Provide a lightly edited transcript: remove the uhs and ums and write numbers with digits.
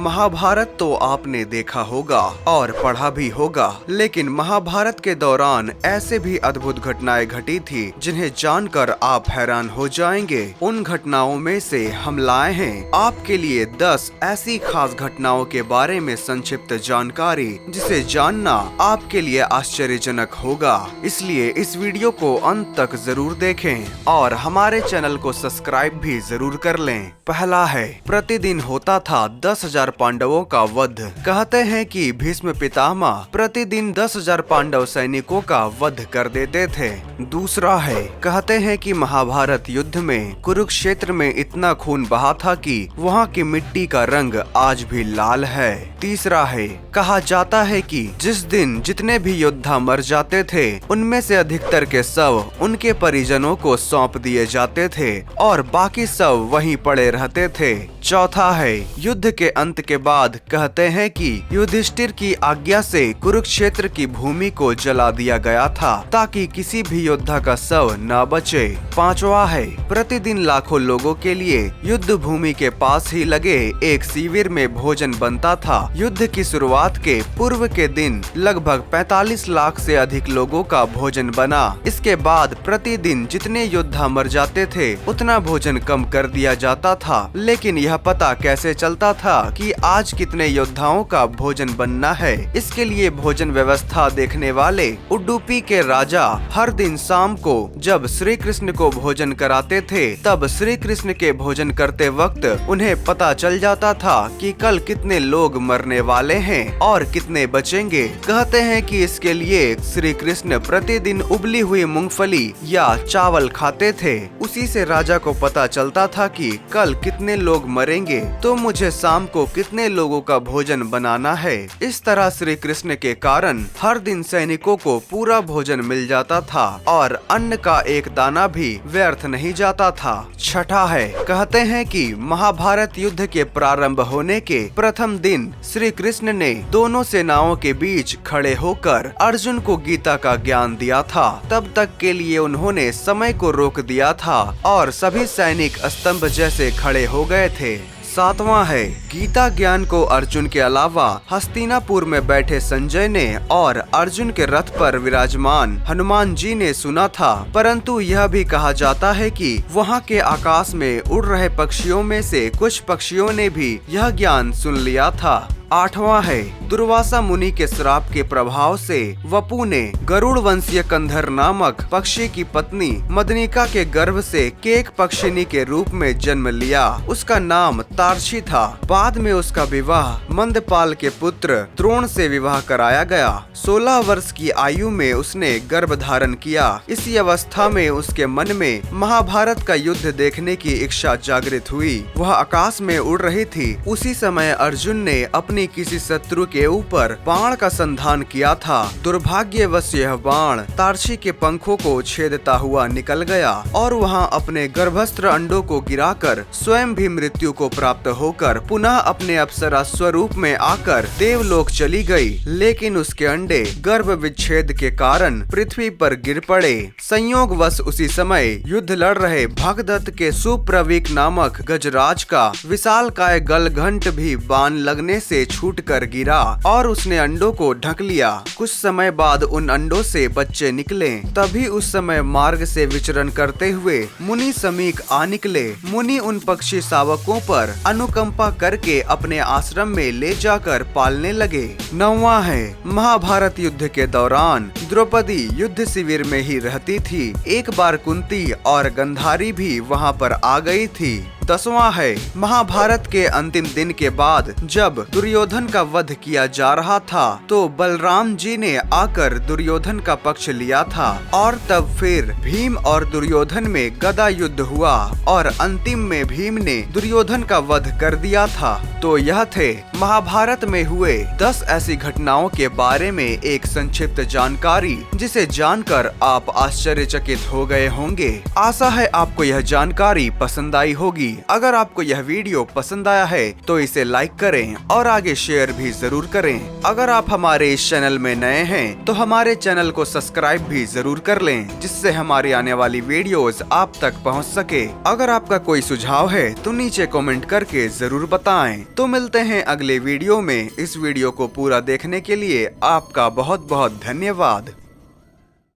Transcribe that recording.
महाभारत तो आपने देखा होगा और पढ़ा भी होगा, लेकिन महाभारत के दौरान ऐसे भी अद्भुत घटनाएं घटी थी जिन्हें जानकर आप हैरान हो जाएंगे। उन घटनाओं में से हम लाए हैं आपके लिए 10 ऐसी खास घटनाओं के बारे में संक्षिप्त जानकारी जिसे जानना आपके लिए आश्चर्यजनक होगा। इसलिए इस वीडियो को अंत तक जरूर देखें और हमारे चैनल को सब्सक्राइब भी जरूर कर लें। पहला है, प्रतिदिन होता था 10,000 पांडवों का वध। कहते हैं कि भीष्म पितामह प्रतिदिन 10,000 पांडव सैनिकों का वध कर देते थे। दूसरा है, कहते हैं कि महाभारत युद्ध में कुरुक्षेत्र में इतना खून बहा था कि वहाँ की मिट्टी का रंग आज भी लाल है। तीसरा है, कहा जाता है कि जिस दिन जितने भी योद्धा मर जाते थे उनमें से अधिकतर के शव उनके परिजनों को सौंप दिए जाते थे और बाकी सब वहीं पड़े रहते थे। चौथा है, युद्ध के अंत के बाद कहते हैं कि युधिष्ठिर की आज्ञा से कुरुक्षेत्र की भूमि को जला दिया गया था ताकि किसी भी योद्धा का शव न बचे। पांचवा है, प्रतिदिन लाखों लोगों के लिए युद्ध भूमि के पास ही लगे एक शिविर में भोजन बनता था। युद्ध की शुरुआत के पूर्व के दिन लगभग 45 लाख से अधिक लोगों का भोजन बना। इसके बाद प्रतिदिन जितने योद्धा मर जाते थे उतना भोजन कम कर दिया जाता था, लेकिन यह पता कैसे चलता था कि आज कितने योद्धाओं का भोजन बनना है। इसके लिए भोजन व्यवस्था देखने वाले उडुपी के राजा हर दिन शाम को जब श्री कृष्ण को भोजन कराते थे तब श्री कृष्ण के भोजन करते वक्त उन्हें पता चल जाता था कि कल कितने लोग मरने वाले हैं और कितने बचेंगे। कहते हैं कि इसके लिए श्री कृष्ण प्रतिदिन उबली हुई मूंगफली या चावल खाते थे। उसी से राजा को पता चलता था कि कल कितने लोग मरेंगे तो मुझे शाम को कितने लोगों का भोजन बनाना है। इस तरह श्री कृष्ण के कारण हर दिन सैनिकों को पूरा भोजन मिल जाता था और अन्न का एक दाना भी व्यर्थ नहीं जाता था। छठा है, कहते हैं कि महाभारत युद्ध के प्रारंभ होने के प्रथम दिन श्री कृष्ण ने दोनों सेनाओं के बीच खड़े होकर अर्जुन को गीता का ज्ञान दिया था। तब तक के लिए उन्होंने समय को रोक दिया था और सभी सैनिक स्तंभ जैसे खड़े हो गए थे। सातवां है, गीता ज्ञान को अर्जुन के अलावा हस्तिनापुर में बैठे संजय ने और अर्जुन के रथ पर विराजमान हनुमान जी ने सुना था, परंतु यह भी कहा जाता है कि वहां के आकाश में उड़ रहे पक्षियों में से कुछ पक्षियों ने भी यह ज्ञान सुन लिया था। आठवां है, दुर्वासा मुनि के श्राप के प्रभाव से वपु ने गरुड़ वंशीय कंधर नामक पक्षी की पत्नी मदनिका के गर्भ से केक पक्षिनी के रूप में जन्म लिया। उसका नाम तारशी था। बाद में उसका विवाह मंदपाल के पुत्र द्रोण से विवाह कराया गया। 16 वर्ष की आयु में उसने गर्भ धारण किया। इसी अवस्था में उसके मन में महाभारत का युद्ध देखने की इच्छा जागृत हुई। वह आकाश में उड़ रही थी। उसी समय अर्जुन ने अपनी किसी शत्रु के ऊपर बाण का संधान किया था। दुर्भाग्यवश यह बाण तारशी के पंखों को छेदता हुआ निकल गया और वहां अपने गर्भस्थ अंडों को गिराकर स्वयं भी मृत्यु को प्राप्त होकर पुनः अपने अप्सरा स्वरूप में आकर देवलोक चली गई। लेकिन उसके अंडे गर्भ विच्छेद के कारण पृथ्वी पर गिर पड़े। संयोगवश उसी समय युद्ध लड़ रहे भगदत्त के सुप्रवीक नामक गजराज का विशालकाय गलघंट भी बाण लगने से छूटकर गिरा और उसने अंडों को ढक लिया। कुछ समय बाद उन अंडों से बच्चे निकले। तभी उस समय मार्ग से विचरण करते हुए मुनि समीक आ निकले। मुनि उन पक्षी शावकों पर अनुकंपा करके अपने आश्रम में ले जाकर पालने लगे। नौवां है, महाभारत युद्ध के दौरान द्रौपदी युद्ध शिविर में ही रहती थी। एक बार कुंती और गंधारी भी वहाँ पर आ गई थी। 10वां है, महाभारत के अंतिम दिन के बाद जब दुर्योधन का वध किया जा रहा था तो बलराम जी ने आकर दुर्योधन का पक्ष लिया था और तब फिर भीम और दुर्योधन में गदा युद्ध हुआ और अंतिम में भीम ने दुर्योधन का वध कर दिया था। तो यह थे महाभारत में हुए 10 ऐसी घटनाओं के बारे में एक संक्षिप्त जानकारी जिसे जानकर आप आश्चर्यचकित हो गए होंगे। आशा है आपको यह जानकारी पसंद आई होगी। अगर आपको यह वीडियो पसंद आया है तो इसे लाइक करें और आगे शेयर भी जरूर करें। अगर आप हमारे इस चैनल में नए हैं तो हमारे चैनल को सब्सक्राइब भी जरूर कर लें, जिससे हमारी आने वाली वीडियोस आप तक पहुंच सके। अगर आपका कोई सुझाव है तो नीचे कमेंट करके जरूर बताएं। तो मिलते हैं अगले वीडियो में। इस वीडियो को पूरा देखने के लिए आपका बहुत बहुत धन्यवाद।